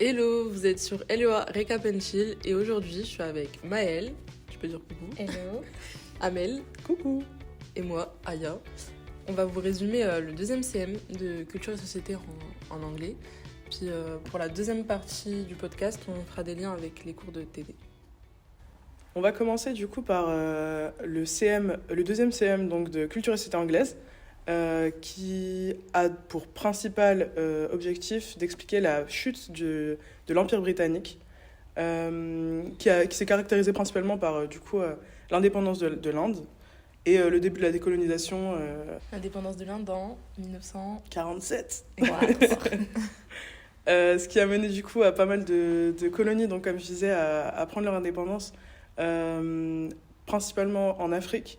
Hello, vous êtes sur LEA Recap and Chill et aujourd'hui je suis avec Maëlle, tu peux dire coucou, Hello. Amel, coucou, et moi, Aya. On va vous résumer le deuxième CM de Culture et Société en anglais. Puis pour la deuxième partie du podcast, on fera des liens avec les cours de TD. On va commencer du coup par le deuxième CM donc, de Culture et Société anglaise, qui a pour principal objectif d'expliquer la chute de l'Empire britannique, qui s'est caractérisé principalement par l'indépendance de l'Inde et le début de la décolonisation. L'indépendance de l'Inde en 1947. Ce qui a mené du coup à pas mal de colonies, donc comme je disais, à prendre leur indépendance, principalement en Afrique,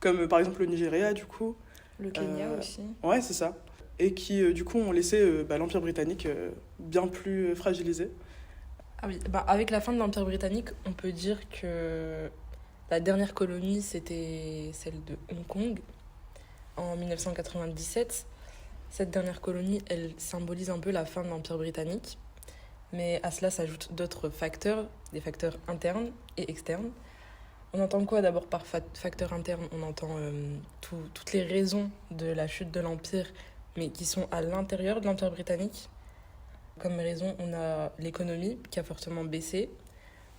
comme par exemple le Nigeria du coup. Le Kenya aussi. Ouais, c'est ça. Et qui du coup ont laissé l'Empire britannique bien plus fragilisé. Ah oui, avec la fin de l'Empire britannique, on peut dire que la dernière colonie, c'était celle de Hong Kong en 1997. Cette dernière colonie, elle symbolise un peu la fin de l'Empire britannique. Mais à cela s'ajoutent d'autres facteurs, des facteurs internes et externes. On entend quoi d'abord par facteur interne? On entend toutes les raisons de la chute de l'Empire, mais qui sont à l'intérieur de l'Empire britannique. Comme raison, on a l'économie qui a fortement baissé.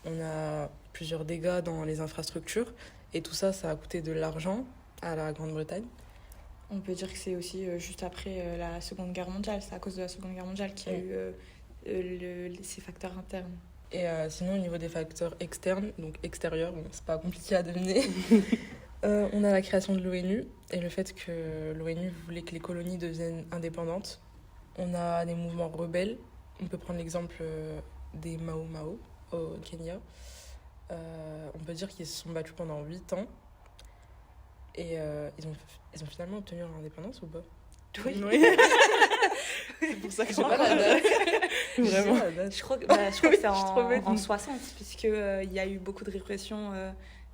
On a plusieurs dégâts dans les infrastructures. Et tout ça, ça a coûté de l'argent à la Grande-Bretagne. On peut dire que c'est aussi juste après la Seconde Guerre mondiale. C'est à cause de la Seconde Guerre mondiale qu'il y a eu ces facteurs internes. Et sinon, au niveau des facteurs externes, donc extérieurs, bon, c'est pas compliqué à deviner. On a la création de l'ONU et le fait que l'ONU voulait que les colonies deviennent indépendantes. On a des mouvements rebelles. On peut prendre l'exemple des Mau Mau au Kenya. On peut dire qu'ils se sont battus pendant 8 ans. Et ils ont finalement obtenu leur indépendance ou pas? Oui. C'est pour ça que J'ai pas la date. Vraiment. Je crois que c'est en 60, puisqu'il y a eu beaucoup de répression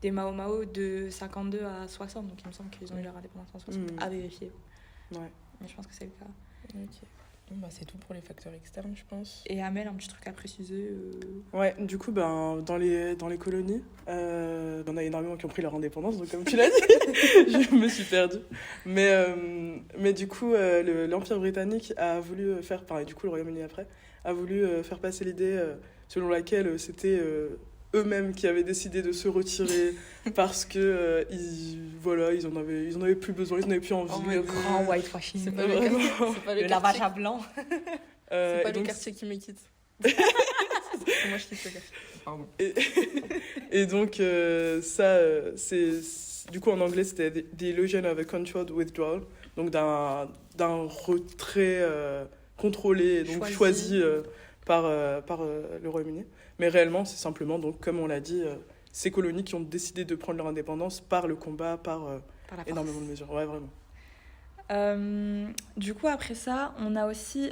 des Mao Mao de 52 à 60. Donc il me semble qu'ils ont eu leur indépendance en 60. À vérifier. Ouais. Mais je pense que c'est le cas. Ok. Bon, c'est tout pour les facteurs externes, je pense. Et Amel, un petit truc à préciser Ouais, du coup, dans les colonies, il y en a énormément qui ont pris leur indépendance, donc comme tu l'as dit, je me suis perdue. Mais du coup, l'Empire britannique a voulu faire, pareil, du coup, le Royaume-Uni après, a voulu faire passer l'idée selon laquelle c'était eux-mêmes qui avaient décidé de se retirer parce que ils en avaient plus besoin, ils en avaient plus envie. le grand whitewashing. C'est pas le lavage à blanc. C'est pas le donc, quartier qui me quitte. C'est moi, je quitte le quartier. Pardon. Et donc, du coup, en anglais, c'était The Illusion of a Controlled Withdrawal, donc d'un retrait contrôlé, donc choisi par le Royaume-Uni. Mais réellement, c'est simplement, donc, comme on l'a dit, ces colonies qui ont décidé de prendre leur indépendance par le combat, par énormément de mesures. Ouais, vraiment. Du coup, après ça, on a aussi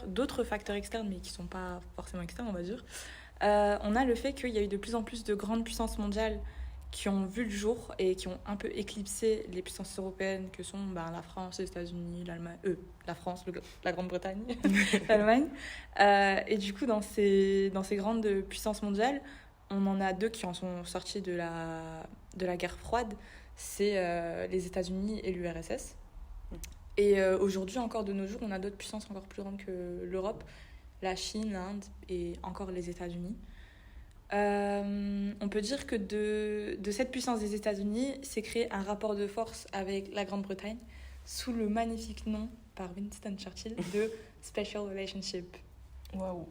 d'autres facteurs externes, mais qui ne sont pas forcément externes, on va dire. On a le fait qu'il y a eu de plus en plus de grandes puissances mondiales qui ont vu le jour et qui ont un peu éclipsé les puissances européennes que sont la France, les États-Unis, l'Allemagne, la France, la Grande-Bretagne, l'Allemagne. Et du coup, dans ces grandes puissances mondiales, on en a deux qui en sont sortis de la guerre froide. C'est les États-Unis et l'URSS. Et aujourd'hui, encore de nos jours, on a d'autres puissances encore plus grandes que l'Europe, la Chine, l'Inde et encore les États-Unis. On peut dire que de cette puissance des États-Unis s'est créé un rapport de force avec la Grande-Bretagne sous le magnifique nom par Winston Churchill de Special Relationship. Waouh.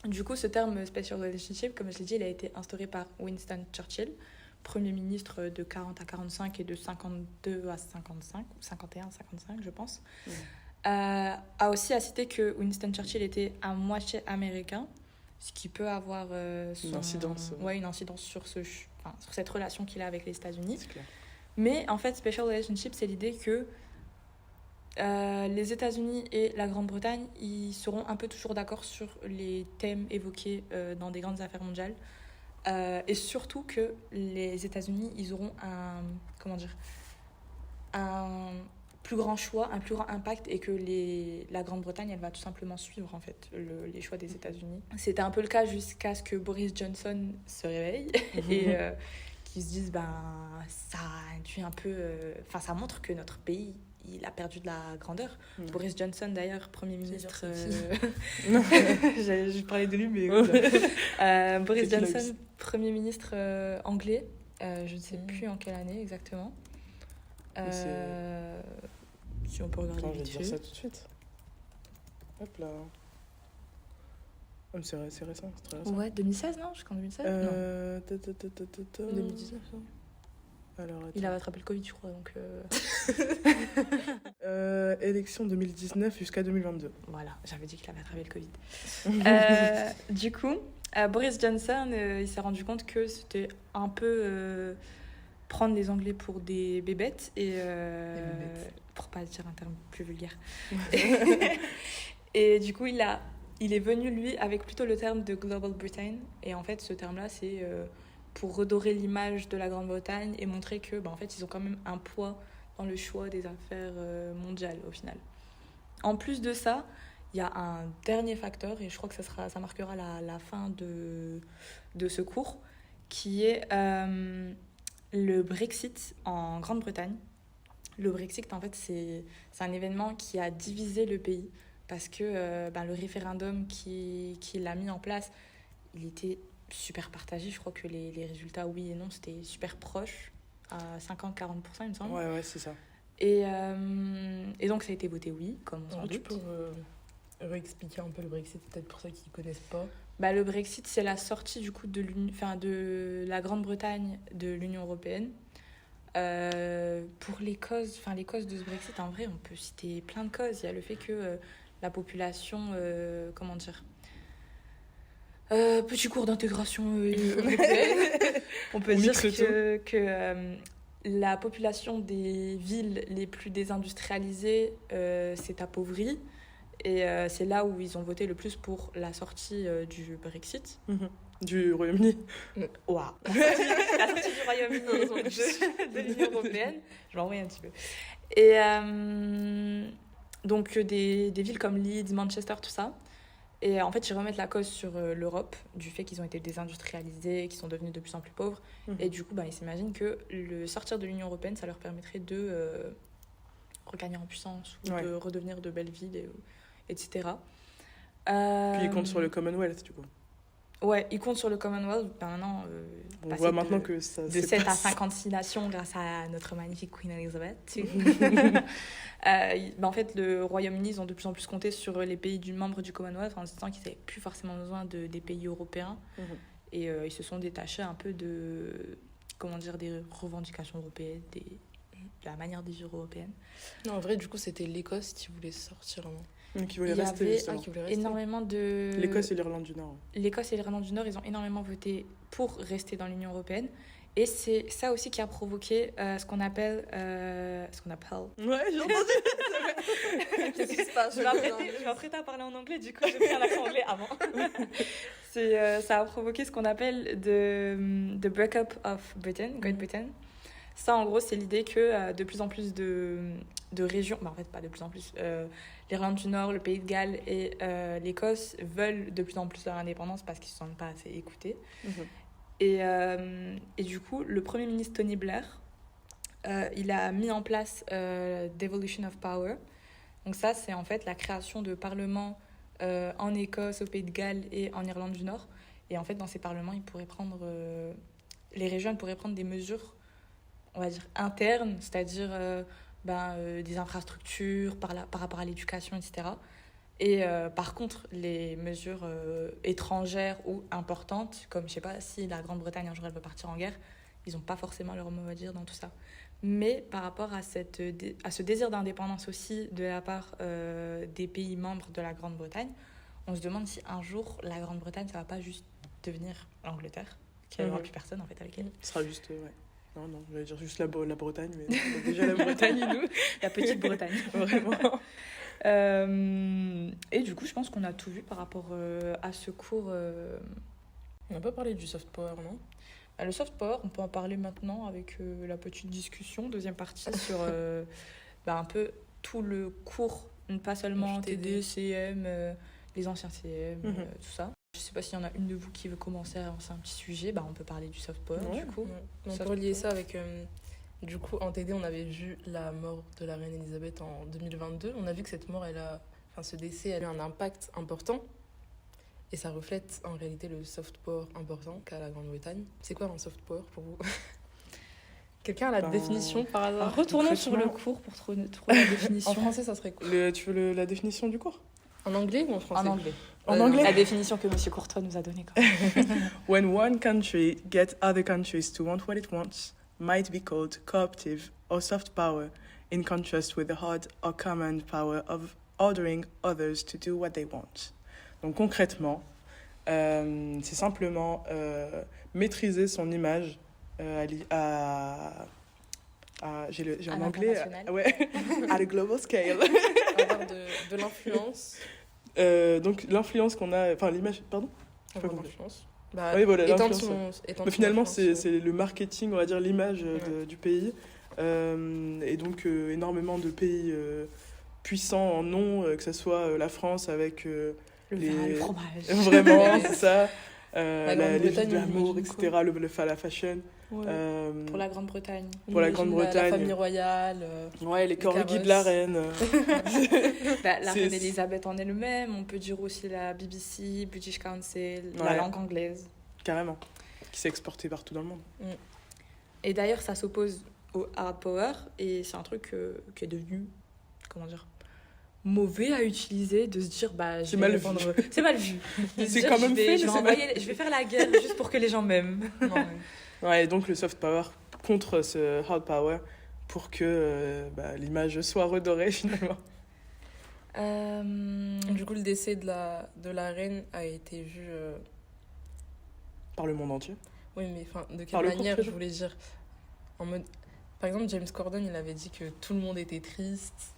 Du coup, ce terme Special Relationship, comme je l'ai dit, il a été instauré par Winston Churchill, Premier ministre de 40 à 45 et de 52 à 55, ou 51 à 55, je pense. A aussi à citer que Winston Churchill était à moitié américain, ce qui peut avoir une incidence sur cette relation qu'il a avec les États-Unis. C'est clair. Mais en fait, Special Relationship, c'est l'idée que les États-Unis et la Grande-Bretagne, ils seront un peu toujours d'accord sur les thèmes évoqués dans des grandes affaires mondiales. Et surtout que les États-Unis, ils auront un plus grand choix, un plus grand impact et que la Grande-Bretagne, elle va tout simplement suivre en fait les choix des États-Unis. C'était un peu le cas jusqu'à ce que Boris Johnson se réveille et qu'ils se disent ça induit un peu, ça montre que notre pays il a perdu de la grandeur. Boris Johnson d'ailleurs, Premier ministre. Je parlais de lui mais Boris Johnson, Premier ministre anglais. Je ne sais plus en quelle année exactement. Si on peut regarder. Attends, je vais te dire ça tout de suite. Hop là. C'est récent, c'est très récent. Ouais, 2016, non? Jusqu'en 2016 non. 2019, non. Alors, il avait attrapé le Covid, je crois, donc... élection 2019 jusqu'à 2022. Voilà, j'avais dit qu'il avait attrapé le Covid. Du coup, Boris Johnson, il s'est rendu compte que c'était un peu... prendre les Anglais pour des bébêtes et pour pas dire un terme plus vulgaire. Et du coup, il est venu lui avec plutôt le terme de Global Britain et en fait ce terme-là c'est pour redorer l'image de la Grande-Bretagne et montrer que en fait ils ont quand même un poids dans le choix des affaires mondiales au final. En plus de ça, il y a un dernier facteur et je crois que ça marquera la fin de ce cours qui est le Brexit en Grande-Bretagne. Le Brexit, en fait, c'est un événement qui a divisé le pays parce que le référendum qui l'a mis en place, il était super partagé. Je crois que les résultats, oui et non, c'était super proche, à 50-40%, il me semble. Ouais, c'est ça. Et donc, ça a été voté oui, comme on s'en doute. Tu peux réexpliquer un peu le Brexit, peut-être pour ceux qui ne connaissent pas. Le Brexit, c'est la sortie du coup de la Grande-Bretagne de l'Union européenne. Pour les causes de ce Brexit, en vrai, on peut citer plein de causes. Il y a le fait que la population, petit cours d'intégration européenne, on peut dire que la population des villes les plus désindustrialisées s'est appauvrie. Et c'est là où ils ont voté le plus pour la sortie du Brexit. Du Royaume-Uni. Waouh. La sortie du Royaume-Uni de l'Union européenne. Je vais envoyer un petit peu. Et donc des villes comme Leeds, Manchester, tout ça. Et en fait, ils remettent la cause sur l'Europe, du fait qu'ils ont été désindustrialisés, qu'ils sont devenus de plus en plus pauvres. Et du coup, ils s'imaginent que le sortir de l'Union européenne, ça leur permettrait de regagner en puissance ou de redevenir de belles villes, etc. Puis ils comptent sur le Commonwealth, du coup. Ouais, ils comptent sur le Commonwealth. Maintenant, on voit maintenant que ça de 7 à 56 nations grâce à notre magnifique Queen Elizabeth. En fait, le Royaume-Uni, ils ont de plus en plus compté sur les pays membres du Commonwealth en se disant qu'ils n'avaient plus forcément besoin des pays européens. Et ils se sont détachés un peu des revendications européennes, de la manière de vivre européenne. Non, en vrai, du coup, c'était l'Écosse qui voulait sortir. Qui voulait rester, justement. Qui voulait rester. Énormément de... L'Écosse et l'Irlande du Nord. L'Écosse et l'Irlande du Nord, ils ont énormément voté pour rester dans l'Union européenne. Et c'est ça aussi qui a provoqué ce qu'on appelle... Ouais, j'ai entendu. Qu'est-ce qui se passe? Je vais m'apprêter à parler en anglais, du coup, j'ai pris un accent anglais avant. Ça a provoqué ce qu'on appelle the breakup of Britain, Great Britain. Ça, en gros, c'est l'idée que de plus en plus de régions... en fait, pas de plus en plus... l'Irlande du Nord, le Pays de Galles et l'Écosse veulent de plus en plus leur indépendance parce qu'ils ne se sentent pas assez écoutés. Et du coup, le Premier ministre Tony Blair, il a mis en place Devolution of Power. Donc ça, c'est en fait la création de parlements en Écosse, au Pays de Galles et en Irlande du Nord. Et en fait, dans ces parlements, les régions pourraient prendre des mesures, on va dire, internes, c'est-à-dire... des infrastructures par rapport à l'éducation, etc. Et par contre, les mesures étrangères ou importantes, comme, je sais pas, si la Grande-Bretagne un jour elle veut partir en guerre, ils n'ont pas forcément leur mot à dire dans tout ça. Mais par rapport à ce désir d'indépendance aussi de la part des pays membres de la Grande-Bretagne, on se demande si un jour la Grande-Bretagne, ça va pas juste devenir l'Angleterre, qu'il n'y aura plus personne en fait avec elle. Ce sera juste, Non, je vais dire juste la Bretagne, mais déjà la Bretagne, nous. La petite Bretagne. Vraiment. Et du coup, je pense qu'on a tout vu par rapport à ce cours. On n'a pas parlé du soft power, non? Le soft power, on peut en parler maintenant avec la petite discussion, deuxième partie, sur un peu tout le cours, pas seulement TD. TD, CM, les anciens CM, Mhm. tout ça. Je sais pas s'il y en a une de vous qui veut commencer à lancer un petit sujet, on peut parler du soft power Ouais. du coup. On Ça peut se relier peut. ça avec. Du coup, en TD, on avait vu la mort de la reine Elisabeth en 2022. On a vu que cette mort, ce décès, elle a eu un impact important. Et ça reflète en réalité le soft power important qu'a la Grande-Bretagne. C'est quoi un soft power pour vous? Quelqu'un a la Ben, définition par hasard? Retournons sur le concrètement- cours pour trouver la définition. En français, ça serait quoi? Tu veux la définition du cours? En anglais ou en français? En anglais. En anglais? La définition que Monsieur Courtois nous a donnée. When one country gets other countries to want what it wants, might be called cooperative or soft power, in contrast with the hard or command power of ordering others to do what they want. Donc concrètement, c'est simplement maîtriser son image j'ai À en anglais, l'international. ouais, at a global scale. Avoir de l'influence. Donc l'influence qu'on a, enfin l'image, pardon. Avoir de compris. l'influence. Oui, voilà, étendre l'influence, étendre Mais son finalement, influence, c'est le marketing, on va dire l'image Ouais. du pays. Et donc, énormément de pays puissants en nom, que ce soit la France avec Le les- vin, le fromage. vraiment, c'est ça. La Les villes Grande-Bretagne, de l'amour, j'imagine, etc. La fashion. Ouais. Euh, Pour la Grande-Bretagne. pour la J'imagine Grande-Bretagne. La famille royale. Ouais, les corgis carrosses. de la reine. La C'est- reine Elisabeth en elle-même, on peut dire aussi la BBC, British Council, la Ouais. langue anglaise. Carrément. Qui s'est exporté partout dans le monde. Et d'ailleurs, ça s'oppose au hard power et c'est un truc qui est devenu, comment dire, mauvais à utiliser, de se dire je C'est vais mal répondre- vu. C'est mal vu. De se C'est dire, quand même je vais, fait, je mais vais c'est mal envoyer- je vais faire la guerre juste pour que les gens m'aiment. Non, ouais. Ouais, et donc le soft power contre ce hard power pour que l'image soit redorée finalement. Du coup, le décès de la reine a été vu. Par le monde entier. Oui, mais de Par quelle le manière, cours, je voulais dire. En mode. Par exemple, James Corden, il avait dit que tout le monde était triste.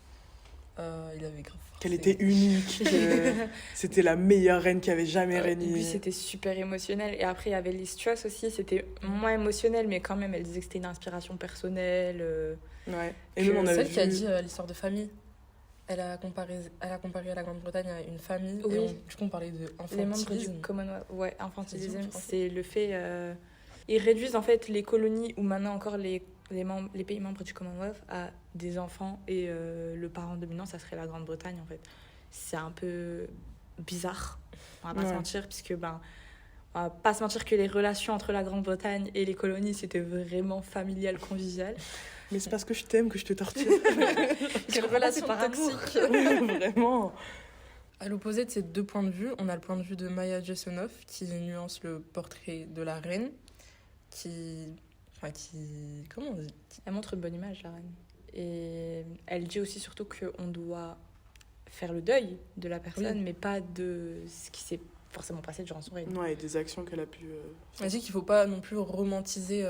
Il avait grave forcé. Qu'elle était unique, que c'était la meilleure reine qui avait jamais Et régné. puis c'était super émotionnel. Et après, il y avait Liz Truss aussi, c'était moins émotionnel, mais quand même, elle disait que c'était une inspiration personnelle. Ouais. Et Que même on avait celle qui a vu... dit l'histoire de famille. Elle a comparé à la Grande-Bretagne à une famille. Oui. Et du coup, on parlait de Les membres du infantilisme. Commonwealth, ouais, infantilisme, C'est dur, je c'est le fait. Ils réduisent en fait les colonies ou maintenant encore les pays membres du Commonwealth à des enfants et le parent dominant, ça serait la Grande-Bretagne en fait. C'est un peu bizarre, on va pas se Ouais. mentir, puisque on va pas se mentir que les relations entre la Grande-Bretagne et les colonies c'était vraiment familial, convivial. Mais c'est parce que je t'aime que je te torture. Quelle comprends pas, c'est relation par amour. toxique. Vraiment. À l'opposé de ces deux points de vue, on a le point de vue de Maya Jessonoff qui nuance le portrait de la reine, comment on dit? Elle montre une bonne image, la reine. Et elle dit aussi surtout qu'on doit faire le deuil de la personne, Oui. mais pas de ce qui s'est forcément passé durant son règne. Ouais, et des actions qu'elle a pu... Elle dit qu'il faut pas non plus romantiser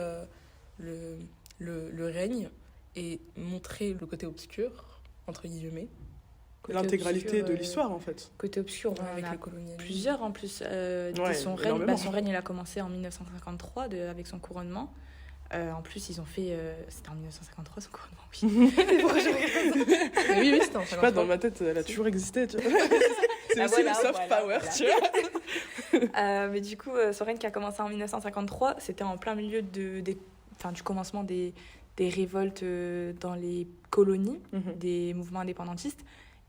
le règne et montrer le côté obscur, entre guillemets, Côté L'intégralité obscur, de l'histoire, en fait. Côté obscur, on avec en a le colonialisme. plusieurs en plus. De Ouais, son règne, énormément. son règne, il a commencé en 1953 avec son couronnement. En plus, ils ont fait... C'était en 1953 son couronnement, oui. Oui, c'était en Je sais pas, dans ma tête, elle a toujours existé, tu vois. C'est Ah, aussi voilà, le soft voilà, power, voilà. tu vois. Mais du coup, son règne qui a commencé en 1953, c'était en plein milieu du commencement des révoltes dans les colonies, des mouvements indépendantistes.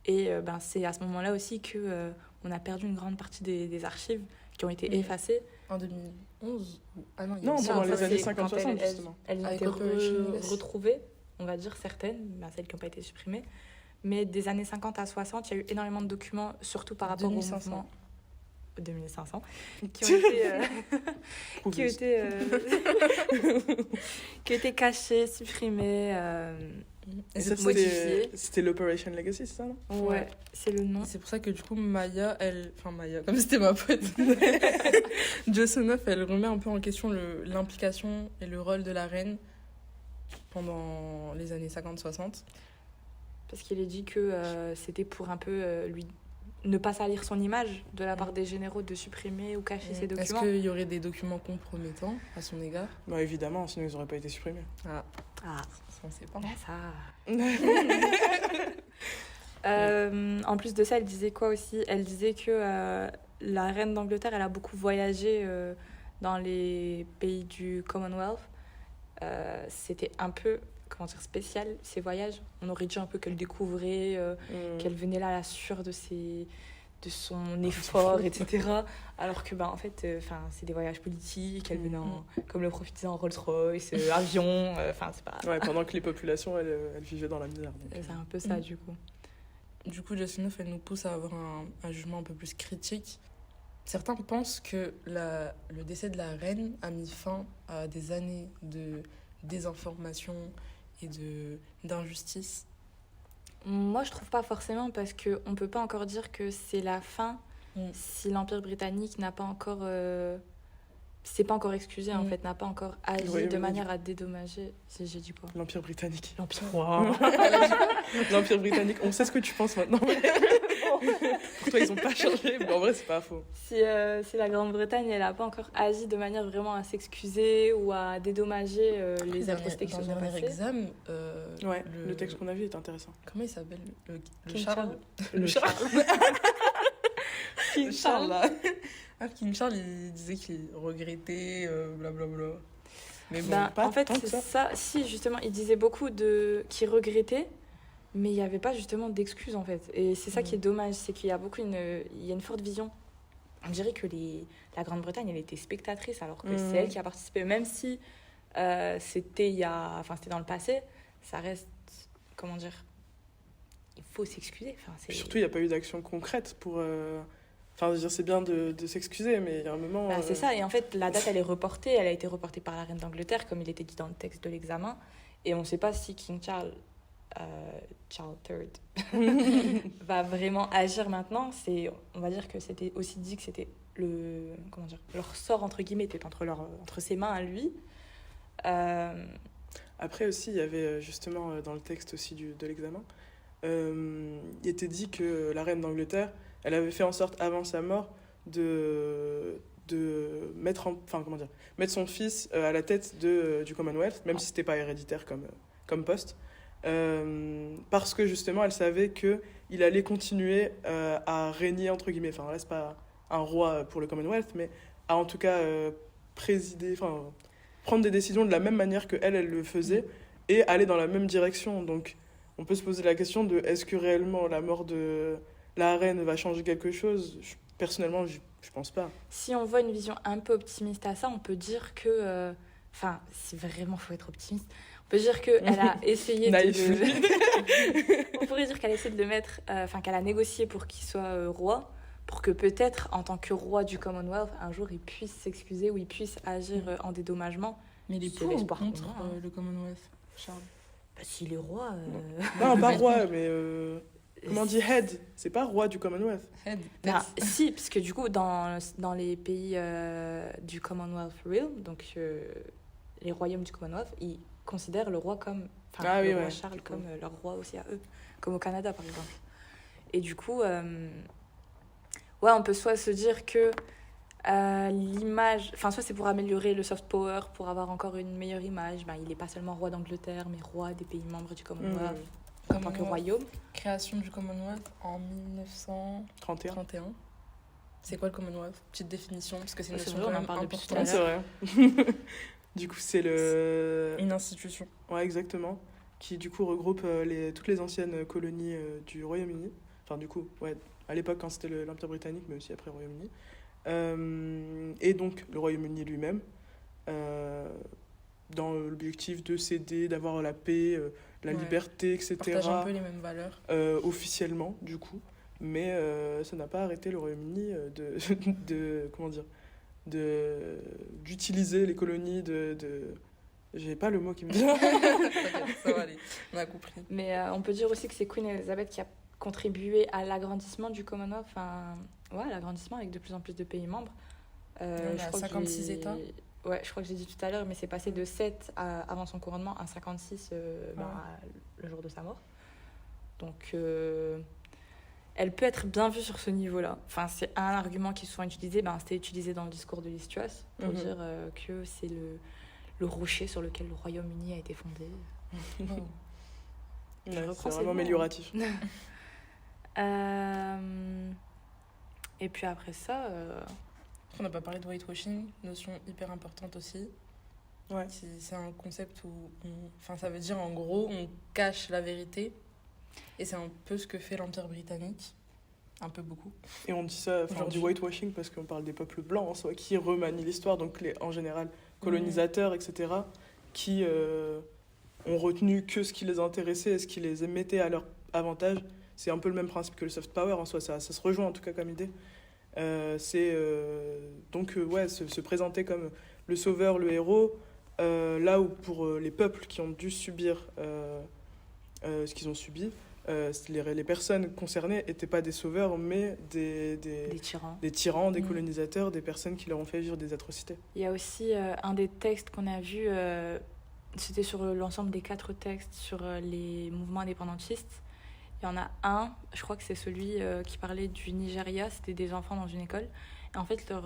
Et c'est à ce moment-là aussi que on a perdu une grande partie des archives qui ont été Oui. effacées. En 2011 Ah non, il y a Non, aussi pendant un les peu- années c'est 50, quand 60, justement. Elles ont Avec été Operation Lilith. retrouvées, on va dire certaines, celles qui n'ont pas été supprimées. Mais des années 50 à 60, il y a eu énormément de documents, surtout par rapport 2500. au mouvement... 2500. Qui ont été... qui ont été, qui ont été cachés, supprimés. Et ça, modifié. c'était l'Operation Legacy, c'est ça, non? Ouais, c'est le nom. C'est pour ça que du coup Maya, comme c'était ma pote, Jessonoff, elle remet un peu en question l'implication et le rôle de la reine pendant les années 50-60. Parce qu'il est dit que c'était pour un peu lui ne pas salir son image de la part des généraux, de supprimer ou cacher ces Est-ce documents. qu'il y aurait des documents compromettants à son égard? Bah, évidemment, sinon ils n'auraient pas été supprimés. Ah, Ah, ça on sait pas. En plus de ça, elle disait quoi aussi? Elle disait que la reine d'Angleterre, elle a beaucoup voyagé dans les pays du Commonwealth. C'était un peu, comment dire, spécial, ces voyages. On aurait dit un peu qu'elle découvrait, qu'elle venait là à la sueur de son effort, etc. Alors que, en fait, c'est des voyages politiques. Elle venait, comme le profitait en Rolls-Royce, avion. C'est pas... Ouais, pendant que les populations, elles vivaient dans la misère. Donc, C'est un peu ça, du coup. Du coup, Jasmine, elle nous pousse à avoir un jugement un peu plus critique. Certains pensent que le décès de la reine a mis fin à des années de désinformation et d'injustice. Moi, je trouve pas forcément parce qu'on peut pas encore dire que c'est la fin si l'Empire britannique n'a pas encore... c'est pas encore excusé, en fait, n'a pas encore agi de manière à dédommager... J'ai dit quoi? L'Empire britannique. L'Empire... L'Empire britannique, on sait ce que tu penses maintenant. Pour toi, ils ont pas changé, mais en vrai, c'est pas faux. Si la Grande-Bretagne, elle a pas encore agi de manière vraiment à s'excuser ou à dédommager les atrocités qui se sont Dans le dernier passées... examen... le texte qu'on a vu est intéressant. Comment il s'appelle? Le King Charles. Le Charles. King Charles, là. King Charles, il disait qu'il regrettait, blablabla. Mais bon, pas en fait, tant que c'est ça. Si, justement, il disait beaucoup qu'il regrettait, mais il n'y avait pas justement d'excuses, en fait. Et c'est ça qui est dommage, c'est qu'il y a il y a une forte vision. On dirait que la Grande-Bretagne, elle était spectatrice, alors que c'est elle qui a participé. Même si c'était dans le passé, ça reste, comment dire, il faut s'excuser. Surtout, il n'y a pas eu d'action concrète pour... Enfin, je veux dire, c'est bien de s'excuser, mais il y a un moment... C'est ça, et en fait, la date, elle est reportée. Elle a été reportée par la reine d'Angleterre, comme il était dit dans le texte de l'examen. Et on ne sait pas si King Charles III va vraiment agir maintenant. On va dire que c'était aussi dit que c'était leur sort, entre guillemets, était entre ses mains à lui. Après aussi, il y avait justement dans le texte aussi de l'examen, il était dit que la reine d'Angleterre, elle avait fait en sorte, avant sa mort, de mettre son fils à la tête du Commonwealth, même si c'était pas héréditaire comme poste, parce que justement, elle savait qu'il allait continuer à régner, entre guillemets. Enfin, là, c'est pas un roi pour le Commonwealth, mais à en tout cas présider, prendre des décisions de la même manière que elle le faisait, et aller dans la même direction. Donc, on peut se poser la question de est-ce que réellement la mort de la reine va changer quelque chose? Personnellement, je pense pas. Si on voit une vision un peu optimiste à ça, on peut dire que... si vraiment il faut être optimiste, on peut dire qu'elle a essayé on pourrait dire qu'elle a essayé de le mettre... qu'elle a négocié pour qu'il soit roi, pour que peut-être, en tant que roi du Commonwealth, un jour, il puisse s'excuser ou il puisse agir en dédommagement. Mais il est pour ou contre le Commonwealth, Charles? S'il est roi... Non, pas roi, mais... Comment on dit head? C'est pas roi du Commonwealth. Head. Si, parce que du coup, dans les pays du Commonwealth Realm, donc les royaumes du Commonwealth, ils considèrent le roi comme... roi Charles comme leur roi aussi à eux. Comme au Canada, par exemple. Et du coup, on peut soit se dire que l'image... soit c'est pour améliorer le soft power, pour avoir encore une meilleure image. Il n'est pas seulement roi d'Angleterre, mais roi des pays membres du Commonwealth. En tant que royaume. Création du Commonwealth en 1931. C'est quoi le Commonwealth? Petite définition, parce que c'est une notion on en parle depuis tout à l'heure. C'est vrai. Du coup, c'est une institution. Ouais, exactement. Qui, du coup, regroupe toutes les anciennes colonies du Royaume-Uni. Enfin, du coup, à l'époque, quand c'était l'Empire britannique, mais aussi après le Royaume-Uni. Et donc, le Royaume-Uni lui-même, dans l'objectif de s'aider, d'avoir la paix... la liberté, etc. Partage un peu les mêmes valeurs. Officiellement, du coup. Mais ça n'a pas arrêté le Royaume-Uni d'utiliser les colonies J'ai pas le mot qui me vient. Ça va aller, on a compris. Mais on peut dire aussi que c'est Queen Elizabeth qui a contribué à l'agrandissement du Commonwealth, l'agrandissement avec de plus en plus de pays membres. On a 56 États. Ouais, je crois que j'ai dit tout à l'heure, mais c'est passé de 7 avant son couronnement à 56 le jour de sa mort. Donc, elle peut être bien vue sur ce niveau-là. Enfin, c'est un argument qui est souvent utilisé. C'était utilisé dans le discours de Liz Truss pour dire que c'est le rocher sur lequel le Royaume-Uni a été fondé. Ouais, c'est reprends ces vraiment mots. amélioratif. Et puis après ça... On n'a pas parlé de whitewashing, notion hyper importante aussi. Ouais. C'est un concept où enfin, ça veut dire en gros on cache la vérité, et c'est un peu ce que fait l'Empire britannique, un peu beaucoup. Et on dit ça, on dit whitewashing parce qu'on parle des peuples blancs en soi, qui remanient l'histoire, donc en général colonisateurs, etc., qui ont retenu que ce qui les intéressait et ce qui les mettait à leur avantage. C'est un peu le même principe que le soft power en soi, ça se rejoint en tout cas comme idée. C'est se présenter comme le sauveur, le héros, là où pour les peuples qui ont dû subir ce qu'ils ont subi, les personnes concernées n'étaient pas des sauveurs, mais des tyrans, des colonisateurs, des personnes qui leur ont fait vivre des atrocités. Il y a aussi un des textes qu'on a vu, c'était sur l'ensemble des 4 textes sur les mouvements indépendantistes. Il y en a un, je crois que c'est celui qui parlait du Nigeria, c'était des enfants dans une école. Et en fait, à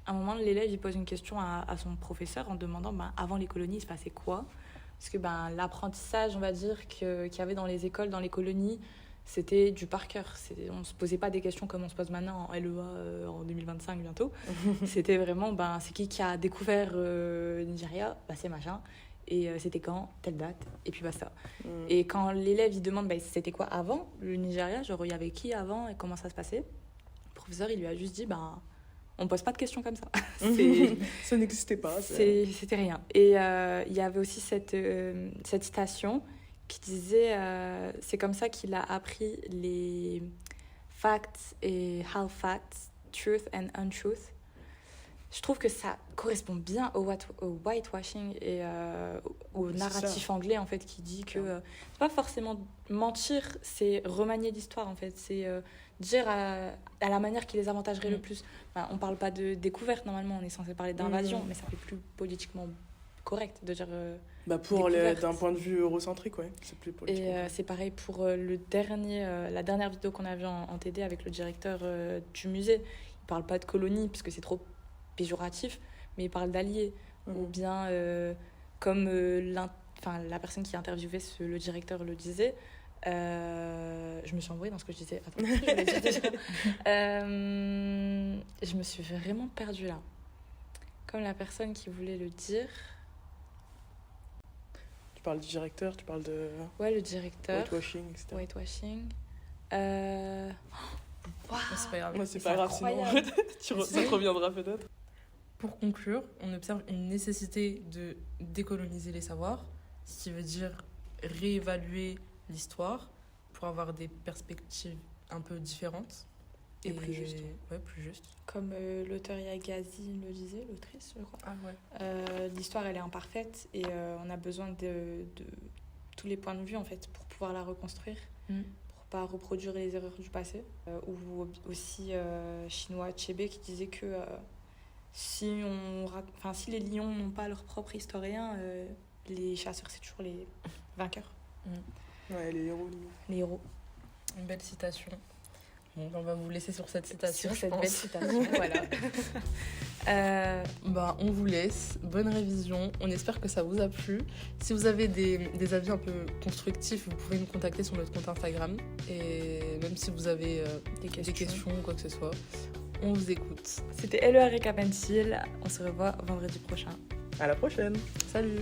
un moment, l'élève il pose une question à son professeur en demandant avant les colonies, il se passait quoi ? Parce que l'apprentissage, on va dire, qu'il y avait dans les écoles, dans les colonies, c'était du par cœur. On ne se posait pas des questions comme on se pose maintenant en LEA en 2025 bientôt. C'était vraiment, c'est qui a découvert le Nigeria ? C'est machin. Et c'était quand ? Telle date. Et puis basta. Et quand l'élève il demande c'était quoi avant le Nigeria ? Genre il y avait qui avant et comment ça se passait ? Le professeur il lui a juste dit on pose pas de questions comme ça. Ça n'existait pas. C'était rien. Et il y avait aussi cette citation qui disait c'est comme ça qu'il a appris les facts et half facts, truth and untruth. Je trouve que ça correspond bien au whitewashing et au narratif anglais en fait, qui dit que c'est pas forcément mentir, c'est remanier l'histoire en fait, c'est dire à la manière qui les avantagerait le plus. On parle pas de découverte normalement, on est censé parler d'invasion, mais ça fait plus politiquement correct de dire d'un point de vue eurocentrique, ouais, c'est plus politique. Et c'est pareil pour la dernière vidéo qu'on a vue en TD avec le directeur du musée. Il parle pas de colonie parce que c'est trop péjoratif, mais il parle d'alliés. Ou bien, comme la personne qui interviewait le directeur le disait, je me suis embrouillée dans ce que je disais. Attends, je l'ai dit déjà. Je me suis vraiment perdue là. Comme la personne qui voulait le dire. Tu parles du directeur, tu parles de... Ouais, le directeur. Whitewashing, etc. Whitewashing. Wow. C'est pas grave. Ouais, c'est pas grave, sinon ça te reviendra peut-être. Pour conclure, on observe une nécessité de décoloniser les savoirs, ce qui veut dire réévaluer l'histoire pour avoir des perspectives un peu différentes. Et plus justes. Ouais, plus justes. Comme l'auteur Yagazi le disait, l'autrice, je crois. Ah ouais. L'histoire, elle est imparfaite et on a besoin de tous les points de vue, en fait, pour pouvoir la reconstruire. Pour pas reproduire les erreurs du passé. Ou aussi chinois Chebe qui disait que si les lions n'ont pas leur propre historien, les chasseurs, c'est toujours les vainqueurs. Ouais, les héros. Les héros. Une belle citation. Bon, on va vous laisser sur cette citation. Sur cette belle citation, voilà. On vous laisse. Bonne révision. On espère que ça vous a plu. Si vous avez des avis un peu constructifs, vous pouvez nous contacter sur notre compte Instagram. Et même si vous avez des questions ou quoi que ce soit, on vous écoute. C'était LEA Récap Pencil. On se revoit vendredi prochain. À la prochaine. Salut.